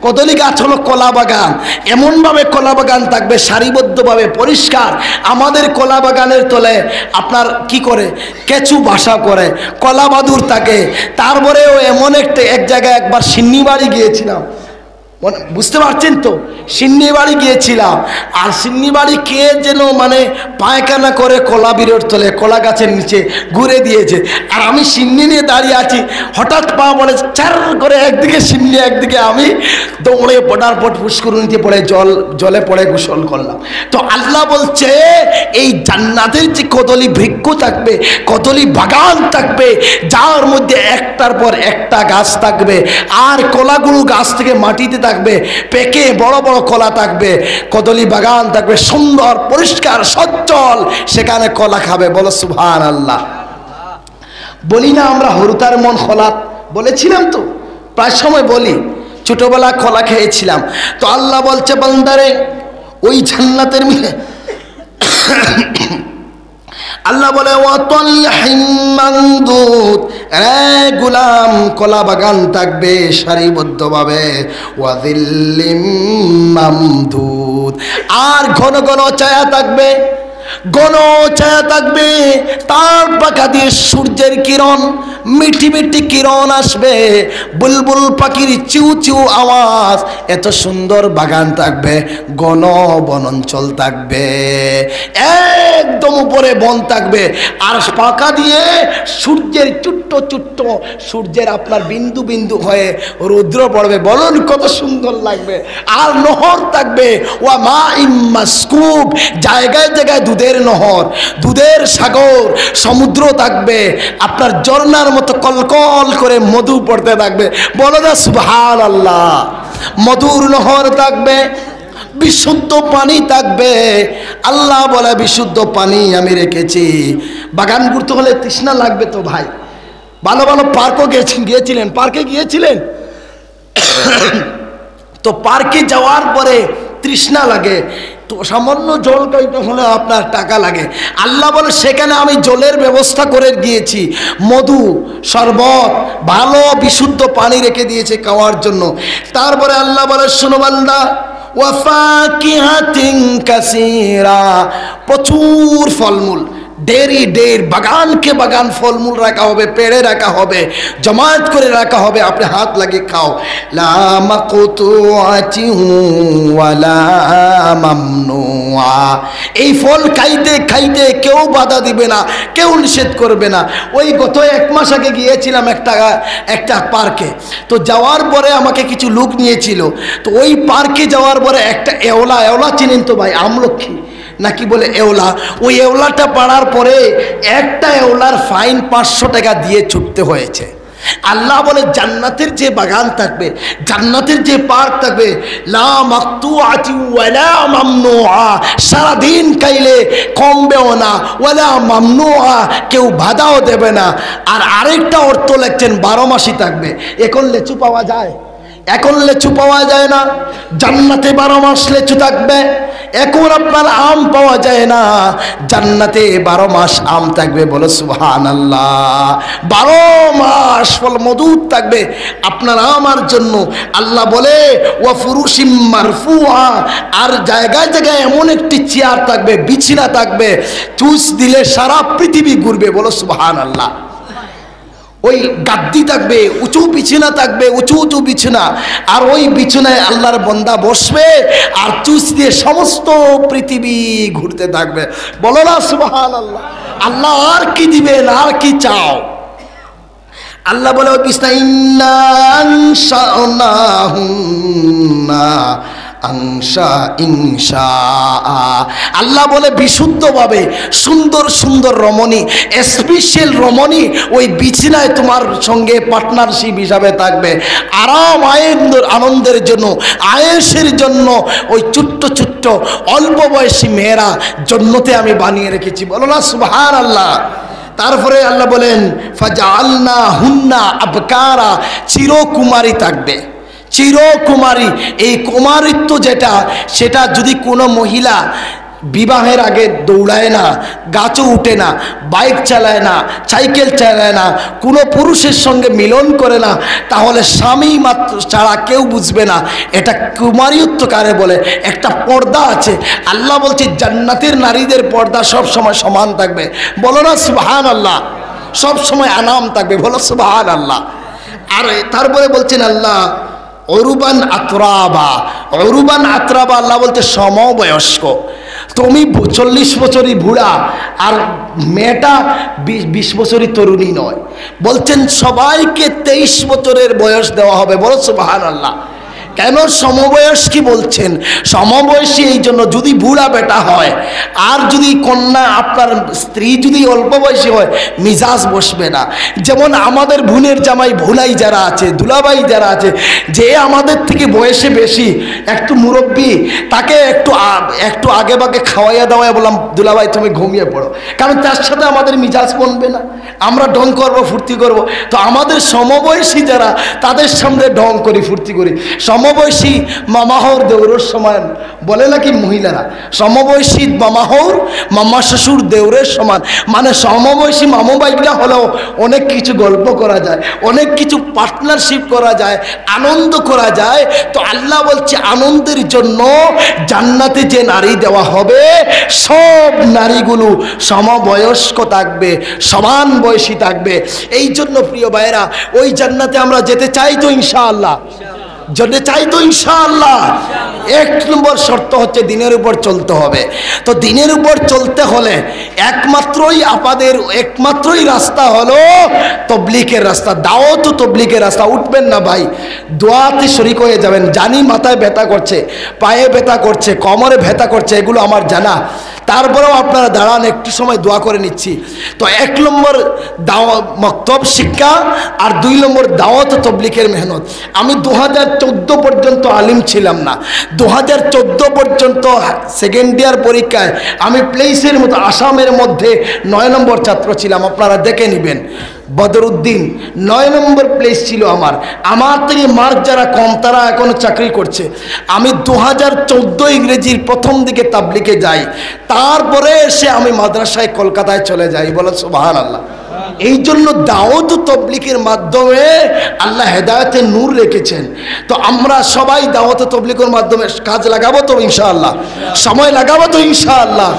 কদলী গাছ হলো কলা বাগান। এমনভাবে কলা বাগান থাকবে সারিবদ্ধভাবে পরিষ্কার। আমাদের কলা বাগানের তলে আপনার কি করে, কেঁচু বাসা করে, কলা বাদুর থাকে। তারপরেও এমন এক জায়গায় একবার সিন্নি বাড়ি গিয়েছিলাম, বুঝতে পারছেন তো? সিন্নি বাড়ি গিয়েছিলাম, আর সিন্নি বাড়ি কে যেন মানে পায়খানা করে কলা বিরোর তলে কলা গাছের নিচে ঘুরে দিয়েছে। আর আমি সিন্নি নিয়ে দাঁড়িয়ে আছি, হঠাৎ পা বলে চার করে, একদিকে সিন্নি একদিকে আমি, দৌড়ে পড়ার পর পুষ্করণীতে পড়ে জলে পড়ে গোসল করলাম। তো আল্লাহ বলছে এই জান্নাতের যে কদলী বৃক্ষ থাকবে, কদলী বাগান থাকবে, যার মধ্যে একটার পর একটা গাছ থাকবে, আর কলাগুলো গাছ থেকে মাটিতে থাকবে, পেকে বড় বড় কলা থাকবে, কদলী বাগান থাকবে, সুন্দর পরিষ্কার সচ্ছল, সেখানে কলা খাবে। বলো সুবহানাল্লাহ। বলি না আমরা হরুতার মন খোলা, বলেছিলাম তো, প্রায় সময় বলি, ছোটবেলা কলা খেয়েছিলাম। তো আল্লাহ বলছে বান্দারে ওই জান্নাতের মিলে আল্লাহ বলে ওয়াতালহিম মামদুদ, গোলাম কলা বাগান থাকবে সারিবদ্ধভাবে, ওয়াযিল্লিম মামদুদ, আর ঘন ঘন ছায়া থাকবে, ঘন ছায়া থাকবে, তার পাখা দিয়ে সূর্যের কিরণ, মিঠি মিঠি কিরণ আসবে, বুলবুল পাখির চিউ চিউ আওয়াজ, এত সুন্দর বাগান থাকবে, ঘন বনাঞ্চল থাকবে, একদম উপরে বন থাকবে, আর পাখা দিয়ে সূর্যের ছোট্ট ছোট্ট সূর্যের আপনার বিন্দু বিন্দু হয়ে রৌদ্র পড়বে, বলুন কত সুন্দর লাগবে। আর নহর থাকবে, ওয়া মাইম মাসকুব, জায়গায় জায়গায় দুধের নহর, দুধের সাগর, সমুদ্র থাকবে, আপনার ঝর্ণার মতো কলকল করে মধু পড়তে থাকবে। বলো না সুবহানাল্লাহ। মধুর নহর থাকবে, বিশুদ্ধ পানি থাকবে। আল্লাহ বলে বিশুদ্ধ পানি আমি রেখেছি। বাগান ঘুরতে হলে তৃষ্ণা লাগবে তো ভাই। ভালো ভালো পার্কও গিয়েছিলেন, পার্কে গিয়েছিলেন তো পার্কে যাওয়ার পরে তৃষ্ণা লাগে, তো সামান্য জল খাইতে হলে আপনার টাকা লাগে। আল্লাহ বলে সেখানে আমি জলের ব্যবস্থা করে দিয়েছি, মধু শরবত ভালো বিশুদ্ধ পানি রেখে দিয়েছে খাওয়ার জন্য। তারপরে আল্লাহ বলে শোনো বান্দা, ওয়াফাকিহাতিন কাসীরা, প্রচুর ফলমূল, ডেরি ডের, বাগানকে বাগান ফলমূল রাখা হবে, পেড়ে রাখা হবে, জমায়েত করে রাখা হবে, আপনি হাত লাগিয়ে খাও। লা মাকতুআতিন ওয়ালা মামনুআ, এই ফল খাইতে খাইতে কেউ বাধা দিবে না, কেউ নিষেধ করবে না। ওই গত 1 মাস আগে গিয়েছিলাম একটা পার্কে, তো যাওয়ার পরে আমাকে কিছু লোক নিয়েছিল, তো ওই পার্কে যাওয়ার পরে একটা এওলা চিনেন তো ভাই, আমলক্ষী নাকি বলে এওলা, ওই এওলাটা পাড়ার পরে একটা এওলার ফাইন 500 টাকা দিয়ে ছুটতে হয়েছে। আল্লাহ বলে জান্নাতের যে বাগান থাকবে, জান্নাতের যে পার্ক থাকবে, লা মাকতুআতি ওয়ালা মামনুআ, সারাদিন খাইলে কমবেও না, ওয়ালা মামনুআ, কেউ বাধাও দেবে না। আর আরেকটা অর্থ লিখছেন 12 মাসই থাকবে। এখন লেচু পাওয়া যায়? এখন লেচু পাওয়া যায় না, জান্নাতে 12 মাস লেচু থাকবে। এখন আপনার আম পাওয়া যায় না, জান্নাতে 12 মাস আম থাকবে। বলো সুবহানাল্লাহ। 12 মাস ফল মধুর থাকবে আপনার আমার জন্য। আল্লাহ বলে ওয়া ফুরুশিম মারফুআ, আর জায়গায় জায়গায় এমন একটি চেয়ার থাকবে, বিছানা থাকবে, চুষ দিলে সারা পৃথিবী ঘুরবে। বলো সুবহানাল্লাহ। ওই গাদ্দি থাকবে, উঁচু বিছানা থাকবে, উঁচু উঁচু বিছানা, আর ওই বিছানায় আল্লাহর বান্দা বসবে, আর চুষ দিয়ে সমস্ত পৃথিবী ঘুরতে থাকবে। বলো না সুবহানাল্লাহ। আল্লাহ আর কি দিবেন, আর কি চাও? আল্লাহ বলে ওই বিছানা ইন্না আনশানাহুন্না আংশা ইনশা। আল্লাহ বলে বিশুদ্ধভাবে সুন্দর সুন্দর রমণী, স্পেশাল রমণী ওই বিছানায় তোমার সঙ্গে পার্টনারশিপ হিসাবে থাকবে। আরাম আনন্দের জন্য, আয়েশের জন্য ওই ছোট্ট ছোট্ট অল্প বয়সী মেয়েরা জন্নতে আমি বানিয়ে রেখেছি। বলো না সুবহানাল্লাহ। তারপরে আল্লাহ বলেন ফাজআলনা হুন্না আবকারা, চিরকুমারী থাকবে, চিরকুমারী। এই কুমারিত্ব যেটা, সেটা যদি কোনো মহিলা বিবাহের আগে দৌড়ায় না, গাছও উঠে না, বাইক চালায় না, সাইকেল চালায় না, কোনো পুরুষের সঙ্গে মিলন করে না, তাহলে স্বামী মাত্র ছাড়া কেউ বুঝবে না এটা কুমারীত্ব কারে বলে। একটা পর্দা আছে, আল্লাহ বলছে জান্নাতের নারীদের পর্দা সব সময় সমান থাকবে। বলো না সুবহানাল্লাহ। সব সময় আনাম থাকবে, বলো সুবহানাল্লাহ। আর তারপরে বলছেন আল্লাহ অরুবান আতরাবা, অরুবান আতরাবা আল্লাহ বলতে সমবয়স্ক। তুমি 40 বছরই বুড়া আর মেয়েটা 20 বছরই তরুণী নয়, বলছেন সবাইকে 23 বছরের বয়স দেওয়া হবে, বলো সুবহানাল্লাহ। কেন সমবয়স্ক বলছেন? সমবয়সী এই জন্য, যদি বুড়া বেটা হয় আর যদি কন্যা আপনার স্ত্রী যদি অল্প বয়সী হয় মিজাজ বসবে না। যেমন আমাদের বোনের জামাই ভুলাই যারা আছে, দুলাভাই যারা আছে, যে আমাদের থেকে বয়সে বেশি একটু মুরব্বী, তাকে একটু আগে বাগে খাওয়াইয়া দাওয়াইয়া বললাম দুলাভাই তুমি ঘুমিয়ে পড়ো, কারণ তার সাথে আমাদের মিজাজ বনবে না, আমরা ঢং করবো ফুর্তি করব। তো আমাদের সমবয়সী যারা তাদের সামনে ঢং করি ফুর্তি করি। সমবয়সী মামাহর দেউরের সমান বলে নাকি মহিলারা, সমবয়সী মামাহর মামা শ্বশুর দেউরের সমান, মানে সমবয়সী মামু বাইকটা হলেও অনেক কিছু গল্প করা যায়, অনেক কিছু পার্টনারশিপ করা যায়, আনন্দ করা যায়। তো আল্লাহ বলছে আনন্দের জন্য জান্নাতে যে নারী দেওয়া হবে সব নারীগুলো সমবয়স্ক থাকবে, সমান বয়সী থাকবে। এই জন্য প্রিয় ভাইয়েরা ওই জান্নাতে আমরা যেতে চাই তো ইনশাআল্লাহ, যেতে চাই তো ইনশাআল্লাহ। 1 নম্বর শর্ত হচ্ছে দিনের উপর চলতে হবে। তো দিনের উপর চলতে হলে একমাত্রই রাস্তা হলো তবলিগের রাস্তা, দাওয়াত ও তবলিগের রাস্তা। উঠবেন না ভাই, দোয়াতে শরীক হয়ে যাবেন। জানি মাথায় ব্যথা করছে, পায়ে ব্যথা করছে, কোমরে ব্যথা করছে, এগুলো আমার জানা, তারপরেও আপনারা দাঁড়ান, একটু সময় দোয়া করে নিচ্ছি। তো 1 নম্বর মক্তব শিক্ষা, আর 2 নম্বর দাওয়াত তবলিগের মেহনত। আমি 2014 পর্যন্ত আলিম ছিলাম না, 2014 পর্যন্ত সেকেন্ড ইয়ার পরীক্ষায় আমি প্লেসের মতো আসামের মধ্যে 9 নম্বর ছাত্র ছিলাম। আপনারা দেখে নেবেন, বদরুদ্দিন 9 নম্বর প্লেস ছিল আমার থেকে মার্ক যারা কম তারা এখনো চাকরি করছে। আমি 2014 ইংরেজির প্রথম দিকে তাবলিগে যাই, তারপরে এসে আমি মাদ্রাসায় কলকাতায় চলে যাই, বলো সুবহানাল্লাহ। এই জন্য দাওয়াত তবলিগের মাধ্যমে আল্লাহ হেদায়েতের নূর রেখেছেন। তো আমরা সবাই দাওয়াত তবলিগের মাধ্যমে কাজ লাগাবো তো ইনশাআল্লাহ, সময় লাগাবো তো ইনশাআল্লাহ।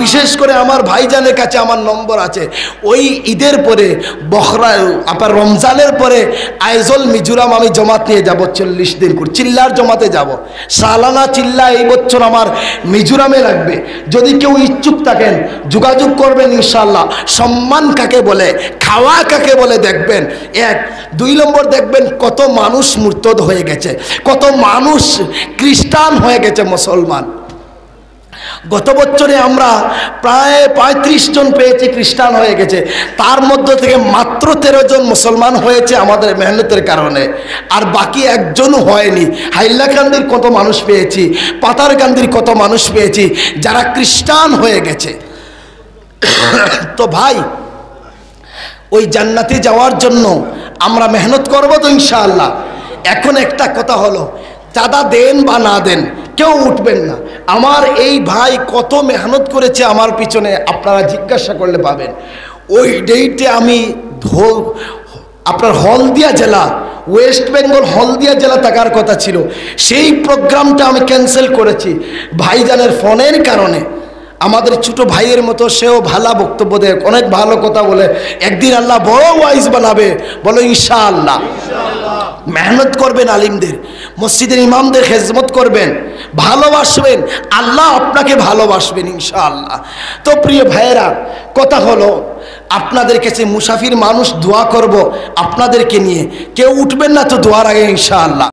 বিশেষ করে আমার ভাইজানের কাছে আমার নম্বর আছে, ওই ঈদের পরে বখরা আপনার রমজানের পরে আইজল মিজোরাম আমি জমাত নিয়ে যাব, 40 দিন করে চিল্লার জমাতে যাব। সালানা চিল্লা এই বছর আমার মিজোরামে লাগবে। যদি কেউ ইচ্ছুক থাকেন যোগাযোগ করবেন ইনশাআল্লাহ। সম্মান কাকে বলে, খাওয়া কাকে বলে দেখবেন। 1 2 নম্বর দেখবেন কত মানুষ মুরতাদ হয়ে গেছে, কত মানুষ খ্রিস্টান হয়ে গেছে, মুসলমান। গত বছরে আমরা প্রায় 35 জন পেয়েছি খ্রিস্টান হয়ে গেছে, তার মধ্য থেকে মাত্র 13 জন মুসলমান হয়েছে আমাদের মেহনতের কারণে, আর বাকি একজনও হয়নি। হাইলাকান্দির কত মানুষ পেয়েছি, পাতারকান্দির কত মানুষ পেয়েছি যারা খ্রিস্টান হয়ে গেছে। তো ভাই ওই জান্নাতে যাওয়ার জন্য আমরা মেহনত করবো তো ইনশাআল্লাহ। এখন একটা কথা হলো, চাঁদা দেন বা না দেন কেউ উঠবেন না। আমার এই ভাই কত মেহনত করেছে আমার পিছনে, আপনারা জিজ্ঞাসা করলে পাবেন। ওই ডেটে আমি আপনার হলদিয়া জেলা, ওয়েস্ট বেঙ্গল হলদিয়া জেলা থাকার কথা ছিল, সেই প্রোগ্রামটা আমি ক্যান্সেল করেছি ভাইজানের ফোনের কারণে। আমাদের ছোট ভাইয়ের মতো সেও ভালো বক্তব্য দেয়, অনেক ভালো কথা বলে, একদিন আল্লাহ বড় ওয়াইজ বানাবে, বলো ইনশাআল্লাহ। মেহনত করবেন, আলিমদের মসজিদের ইমামদের খেদমত করবেন, ভালোবাসবেন, আল্লাহ আপনাকে ভালোবাসবেন ইনশাআল্লাহ। তো প্রিয় ভাইয়েরা, কথা হলো আপনাদের কাছে মুসাফির মানুষ দোয়া করব আপনাদেরকে নিয়ে, কেউ উঠবেন না তো দোয়ার আগে ইনশাআল্লাহ।